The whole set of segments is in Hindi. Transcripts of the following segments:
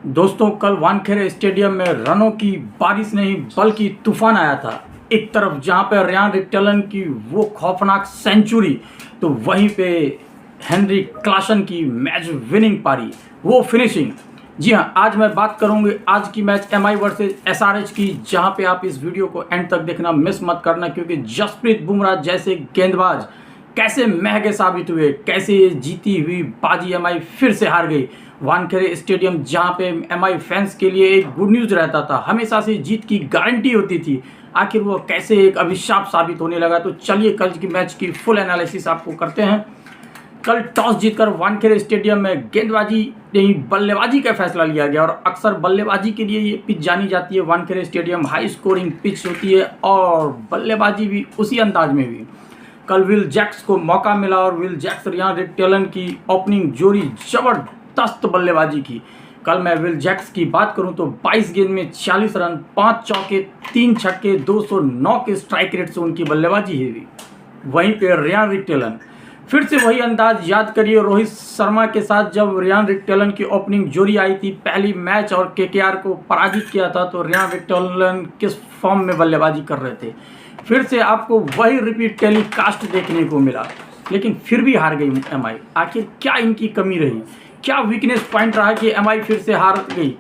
दोस्तों, कल वानखेड़े स्टेडियम में रनों की बारिश नहीं बल्कि तूफान आया था। एक तरफ जहां पे रियान रिक्टलन की वो खौफनाक सेंचुरी, तो वहीं पे हेनरी क्लासन की मैच विनिंग पारी, वो फिनिशिंग। जी हाँ, आज मैं बात करूंगी आज की मैच एमआई वर्सेस एसआरएच की, जहां पे आप इस वीडियो को एंड तक देखना मिस मत करना, क्योंकि जसप्रीत बुमराह जैसे गेंदबाज कैसे महंगे साबित हुए, कैसे ये जीती हुई बाजी एमआई फिर से हार गई। वानखेड़े स्टेडियम जहां पे एमआई फैंस के लिए एक गुड न्यूज़ रहता था, हमेशा से जीत की गारंटी होती थी, आखिर वो कैसे एक अभिशाप साबित होने लगा। तो चलिए कल की मैच की फुल एनालिसिस आपको करते हैं। कल टॉस जीतकर वानखेड़े स्टेडियम में गेंदबाजी नहीं बल्लेबाजी का फैसला लिया गया, और अक्सर बल्लेबाजी के लिए ये पिच जानी जाती है। Wankhede stadium high scoring pitch होती है और बल्लेबाजी भी उसी अंदाज में हुई। कल विल जैक्स को मौका मिला और विल जैक्स रियान रिक्टलन की ओपनिंग जोड़ी जबरदस्त बल्लेबाजी की। कल मैं विल जैक्स की बात करूं तो 22 गेंद में 40 रन, 5 चौके, 3 छक्के, 209 के स्ट्राइक रेट से उनकी बल्लेबाजी हुई। वहीं पे रियान रिक्टलन फिर से वही अंदाज याद करिए रोहित शर्मा के साथ, जब रियान रिक्टलन की ओपनिंग जोड़ी आई थी पहली मैच और केकेआर को पराजित किया था, तो रियान रिक्टलन किस फॉर्म में बल्लेबाजी कर रहे थे। फिर से आपको वही रिपीट टेलीकास्ट देखने को मिला, लेकिन फिर भी हार गई एमआई। आखिर क्या इनकी कमी रही, क्या वीकनेस पॉइंट रहा कि एमआई फिर से हार गई।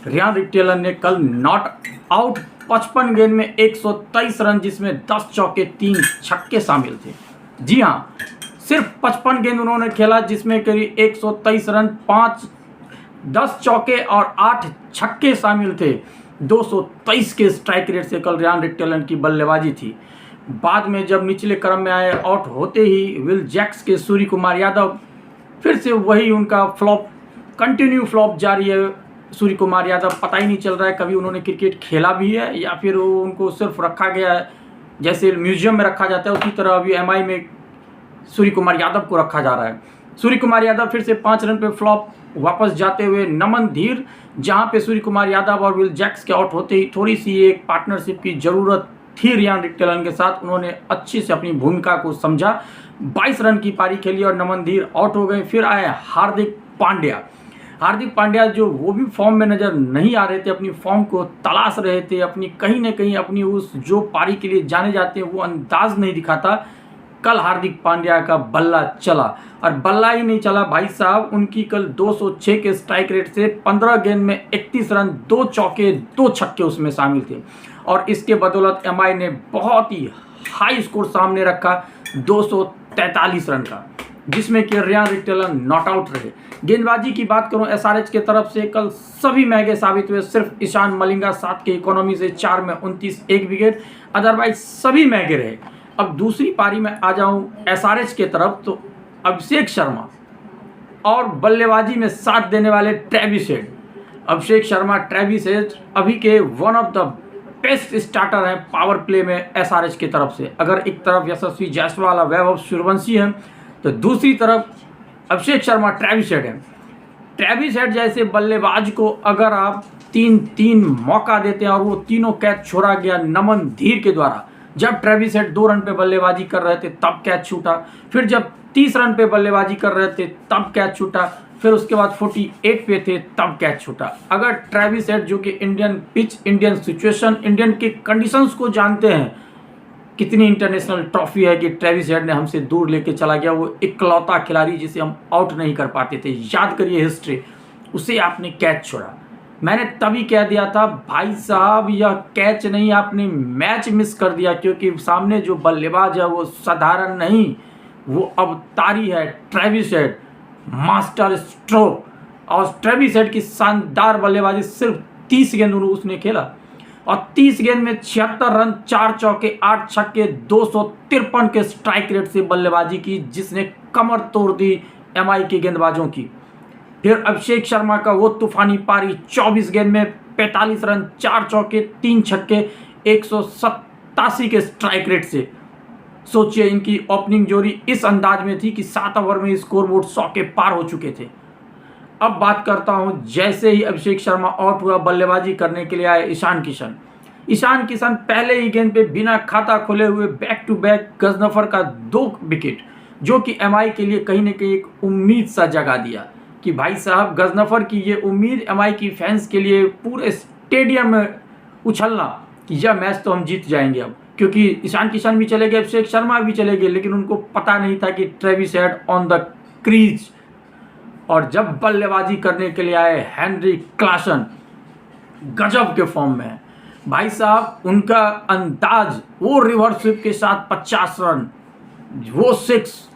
रियान रिक्टलन ने कल नॉट आउट 55 गेंद में 123 रन, जिसमें 10 चौके 3 छक्के शामिल थे। जी हाँ, सिर्फ 55 गेंद उन्होंने खेला, जिसमें करीब 123 रन, 10 चौके और 8 छक्के शामिल थे। 223 के स्ट्राइक रेट से कल रियान रिक्टलन की बल्लेबाजी थी। बाद में जब निचले क्रम में आए, आउट होते ही विल जैक्स के सूर्य कुमार यादव, फिर से वही उनका फ्लॉप, कंटिन्यू फ्लॉप जारी है। सूर्य कुमार यादव पता ही नहीं चल रहा है कभी उन्होंने क्रिकेट खेला भी है या फिर उनको सिर्फ रखा गया है, जैसे म्यूजियम में रखा जाता है उसी तरह अभी एमआई में सूर्य कुमार यादव को रखा जा रहा है। सूर्य कुमार यादव फिर से 5 रन पे फ्लॉप वापस जाते हुए। नमन धीर, जहां पे सूर्य कुमार यादव और विल जैक्स के आउट होते ही थोड़ी सी एक पार्टनरशिप की जरूरत थी रियान रिक्टलन के साथ, उन्होंने अच्छे से अपनी भूमिका को समझा। 22 रन की पारी खेली और नमन धीर आउट हो गए। फिर आए हार्दिक पांड्या जो वो भी फॉर्म में नजर नहीं आ रहे थे, अपनी फॉर्म को तलाश रहे थे, अपनी कहीं ना कहीं अपनी उस जो पारी के लिए जाने जाते हैं वो अंदाज नहीं दिखाता। कल हार्दिक पांड्या का बल्ला चला, और बल्ला ही नहीं चला भाई साहब, उनकी कल 206 के स्ट्राइक रेट से 15 गेंद में 31 रन, 2 चौके 2 छक्के उसमें शामिल थे। और इसके बदौलत एमआई ने बहुत ही हाई स्कोर सामने रखा 243 रन का, जिसमें कि रियान रिक्टलन नॉट आउट रहे। गेंदबाजी की बात करूं एसआरएच की तरफ से, कल सभी महंगे साबित हुए। सिर्फ ईशान मलिंगा 7 के इकोनॉमी से 4 में 29, 1 विकेट, अदरवाइज सभी महंगे रहे। अब दूसरी पारी में आ जाऊं एसआरएच के तरफ, तो अभिषेक शर्मा और बल्लेबाजी में साथ देने वाले Travis head. Abhishek Sharma, Travis head अभी के one of the best starter हैं पावर प्ले में एसआरएच की तरफ से। अगर एक तरफ यशस्वी जायसवाल, वैभव सूर्यवंशी हैं, तो दूसरी तरफ अभिषेक शर्मा, ट्रेविस हेड हैं। ट्रेविस हेड जैसे बल्लेबाज को अगर आप 3 मौका देते हैं और वो तीनों कैच छोड़ा गया नमन धीर के द्वारा, जब ट्रेविस हेड 2 रन पे बल्लेबाजी कर रहे थे तब कैच छूटा, फिर जब 30 रन पे बल्लेबाजी कर रहे थे तब कैच छूटा, फिर उसके बाद 48 पे थे तब कैच छूटा। अगर ट्रेविस हेड जो कि Indian pitch, Indian situation, Indian के कंडीशंस को जानते हैं, कितनी इंटरनेशनल ट्रॉफी है कि ट्रेविस हेड ने हमसे दूर लेके चला गया, वो इकलौता खिलाड़ी जिसे हम आउट नहीं कर पाते थे। याद करिए हिस्ट्री, उसे आपने कैच छोड़ा। मैंने तभी कह दिया था भाई साहब यह कैच नहीं, आपने मैच मिस कर दिया, क्योंकि सामने जो बल्लेबाज है वो साधारण नहीं, वो अवतारी है। ट्रेविस हेड मास्टर स्ट्रोक, और ट्रेविस हेड की शानदार बल्लेबाजी, सिर्फ 30 गेंद उसने खेला और 30 गेंद में 76 रन, 4 चौके 8 छक्के, 253 के स्ट्राइक रेट से बल्लेबाजी की, जिसने कमर तोड़ दी एमआई के गेंदबाजों की। फिर अभिषेक शर्मा का वो तूफानी पारी, 24 गेंद में 45 रन, 4 चौके 3 छक्के, 187 के स्ट्राइक रेट से। सोचिए इनकी ओपनिंग जोड़ी इस अंदाज में थी कि 7 ओवर में स्कोरबोर्ड 100 के पार हो चुके थे। अब बात करता हूं, जैसे ही अभिषेक शर्मा आउट हुआ, बल्लेबाजी करने के लिए आए ईशान किशन पहले ही गेंद पे बिना खाता खोले हुए बैक टू बैक गजनफर का 2 विकेट, जो कि एमआई के लिए कहीं ना कहीं एक उम्मीद सा जगा दिया। कि भाई साहब गजनफर की ये उम्मीद एमआई की फैंस के लिए पूरे स्टेडियम में उछलना कि यह मैच तो हम जीत जाएंगे अब, क्योंकि ईशान किशन भी चले गए, अभिषेक शर्मा भी चले गए, लेकिन उनको पता नहीं था कि Travis head on the crease. और जब बल्लेबाजी करने के लिए आए हेनरिक क्लासन, गजब के फॉर्म में है भाई साहब। उनका अंदाज, वो रिवर्स स्वीप के साथ 50 रन, वो 6।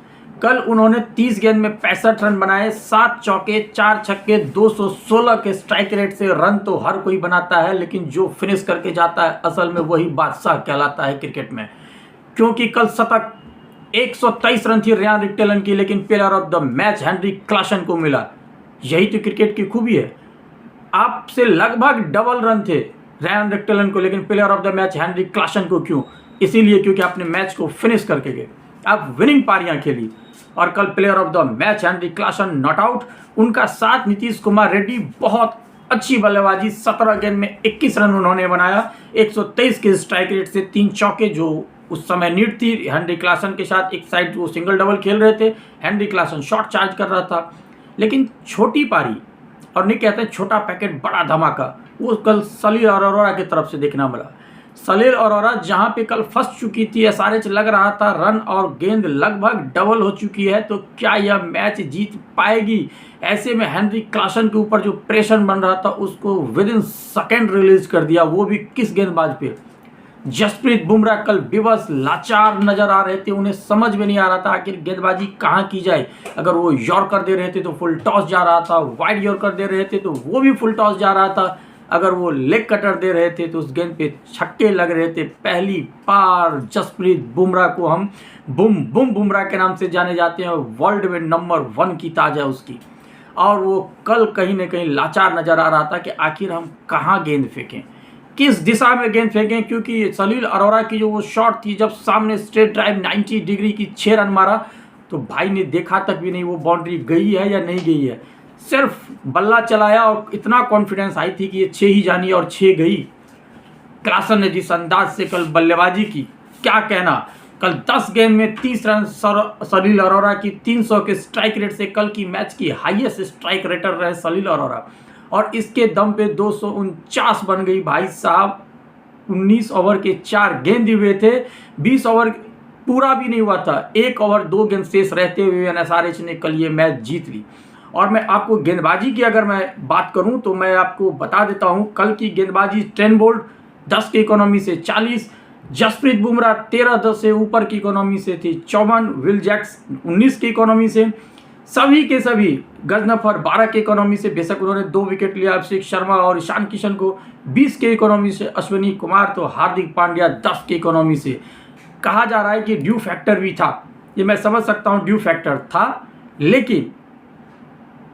कल उन्होंने 30 गेंद में 65 रन बनाए, 7 चौके 4 छक्के, 216 के स्ट्राइक रेट से। रन तो हर कोई बनाता है, लेकिन जो फिनिश करके जाता है असल में वही बादशाह कहलाता है क्रिकेट में। क्योंकि कल शतक 123 रन थी रियान रिक्टेलन की, लेकिन player of the match Heinrich Klaasen को मिला। यही तो क्रिकेट की खूबी है। आपसे लगभग डबल रन थे रियान रिक्टेलन को, लेकिन player of the match Heinrich Klaasen को क्यों? इसीलिए क्योंकि आपने मैच को फिनिश करके गए, आप विनिंग पारियां खेली। और कल player of the match Heinrich Klaasen not out. उनका साथ नीतीश कुमार रेड्डी, बहुत अच्छी बल्लेबाजी, 17 गेंद में 21 रन उन्होंने बनाया, 123 के स्ट्राइक रेट से, 3 चौके, जो उस समय नीड थी हेनरिक क्लासन के साथ। एक साइड वो सिंगल डबल खेल रहे थे, हेनरिक क्लासन शॉट चार्ज कर रहा था। लेकिन छोटी पारी, और नहीं कहते छोटा पैकेट बड़ा धमाका, वो कल सलील अरोरा की तरफ से देखना मिला। सलील अरोरा जहां पे कल फंस चुकी थी, एसआरएच लग रहा था, रन और गेंद लगभग डबल हो चुकी है, तो क्या यह मैच जीत पाएगी? ऐसे में हेनरिक क्लासन के ऊपर जो प्रेशर बन रहा था उसको विद इन सेकेंड रिलीज कर दिया, वो भी किस गेंदबाज पे? जसप्रीत बुमराह कल बेबस लाचार नजर आ रहे थे। उन्हें समझ में नहीं आ रहा था आखिर गेंदबाजी कहाँ की जाए। अगर वो यॉर्कर दे रहे थे तो फुल टॉस जा रहा था, वाइड यॉर्कर दे रहे थे तो वो भी फुल टॉस जा रहा था, अगर वो लेग कटर दे रहे थे तो उस गेंद पे छक्के लग रहे थे। पहली बार जसप्रीत बुमराह को हम बुम बुम बुमराह के नाम से जाने जाते हैं, वर्ल्ड में नंबर 1 की ताज है उसकी। और वो कल कहीं ना कहीं लाचार नजर आ रहा था कि आखिर हम कहाँ गेंद फेंकें, किस दिशा में गेंद फेंकें। क्योंकि सलील अरोरा की जो वो शॉट थी, जब सामने स्ट्रेट ड्राइव 90 डिग्री की 6 रन मारा, तो भाई ने देखा तक भी नहीं वो बाउंड्री गई है या नहीं गई है, सिर्फ बल्ला चलाया और इतना कॉन्फिडेंस आई थी कि ये 6 ही जानी और 6 गई। क्लासन ने जिस अंदाज से कल बल्लेबाजी की, क्या कहना। कल 10 गेंद में 30 रन, सलील अरोरा की 300 के स्ट्राइक रेट से कल की मैच की हाईएस्ट स्ट्राइक रेटर रहे सलील अरोरा, और इसके दम पे 249 बन गई भाई साहब। 19 ओवर के 4 गेंद हुए थे, 20 ओवर पूरा भी नहीं हुआ था, 1 ओवर 2 गेंद शेष रहते हुए एसआरएच ने कल ये मैच जीत ली। और मैं आपको गेंदबाजी की अगर मैं बात करूं तो मैं आपको बता देता हूं, कल की गेंदबाजी ट्रेंट बोल्ट 10 की इकोनॉमी से 40, जसप्रीत बुमराह 13-10 से ऊपर की इकोनॉमी से थी 54, विल जैक्स 19 की इकोनॉमी से, सभी के सभी गजनफर 12 के इकोनॉमी से, बेशक उन्होंने 2 विकेट लिया, अभिषेक शर्मा और ईशान किशन को 20 के इकोनॉमी से, अश्विनी कुमार तो हार्दिक पांड्या 10 के इकोनॉमी से। कहा जा रहा है कि ड्यू फैक्टर भी था, ये मैं समझ सकता हूँ ड्यू फैक्टर था, लेकिन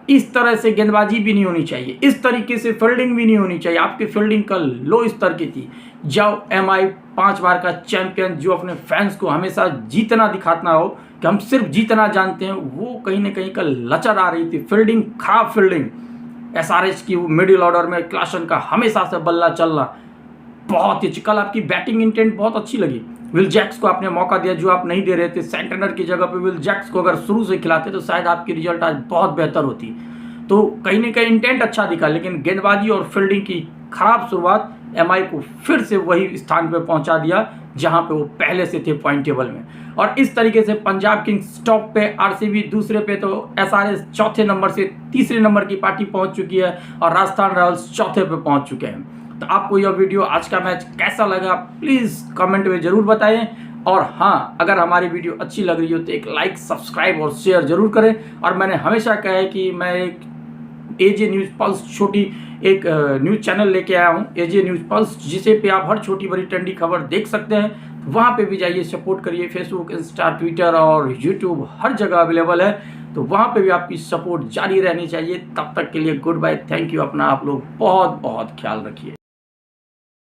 इस तरह से गेंदबाजी भी नहीं होनी चाहिए, इस तरीके से फील्डिंग भी नहीं होनी चाहिए। आपकी फील्डिंग कल लो स्तर की थी। जब एमआई 5 बार का चैंपियन, जो अपने फैंस को हमेशा जीतना दिखाता हो कि हम सिर्फ जीतना जानते हैं, वो कहीं ना कहीं कल लचर आ रही थी। फील्डिंग, खराब फील्डिंग एसआरएच की, मिडिल ऑर्डर में क्लासन का हमेशा से बल्ला चलना बहुत ही। कल आपकी बैटिंग इंटेंट बहुत अच्छी लगी। विल जैक्स को आपने मौका दिया जो आप नहीं दे रहे थे, सेंटनर की जगह पे विल जैक्स को अगर शुरू से खिलाते तो शायद आपकी रिजल्ट आज बहुत बेहतर होती। तो कहीं ना कहीं इंटेंट अच्छा दिखा, लेकिन गेंदबाजी और फील्डिंग की खराब शुरुआत एमआई को फिर से वही स्थान पे पहुंचा दिया जहां पे वो पहले से थे पॉइंट टेबल में। और इस तरीके से पंजाब किंग्स टॉप पे, आरसीबी दूसरे पे, तो एसआरएच चौथे नंबर से तीसरे नंबर की पार्टी पहुंच चुकी है, और राजस्थान रॉयल्स चौथे पे पहुंच चुके हैं। तो आपको यह वीडियो, आज का मैच कैसा लगा प्लीज़ कमेंट में ज़रूर बताएं। और हाँ, अगर हमारी वीडियो अच्छी लग रही हो तो एक लाइक, सब्सक्राइब और शेयर जरूर करें। और मैंने हमेशा कहा है कि मैं एक एजे न्यूज़ पल्स छोटी एक न्यूज़ चैनल लेके आया हूँ, एजे न्यूज़ पल्स, जिसे पे आप हर छोटी बड़ी ठंडी खबर देख सकते हैं। वहाँ पे भी जाइए, सपोर्ट करिए। फेसबुक, इंस्टा, ट्विटर और यूट्यूब हर जगह अवेलेबल है, तो वहाँ पे भी आपकी सपोर्ट जारी रहनी चाहिए। तब तक के लिए गुड बाय, थैंक यू। अपना आप लोग बहुत बहुत ख्याल रखिए।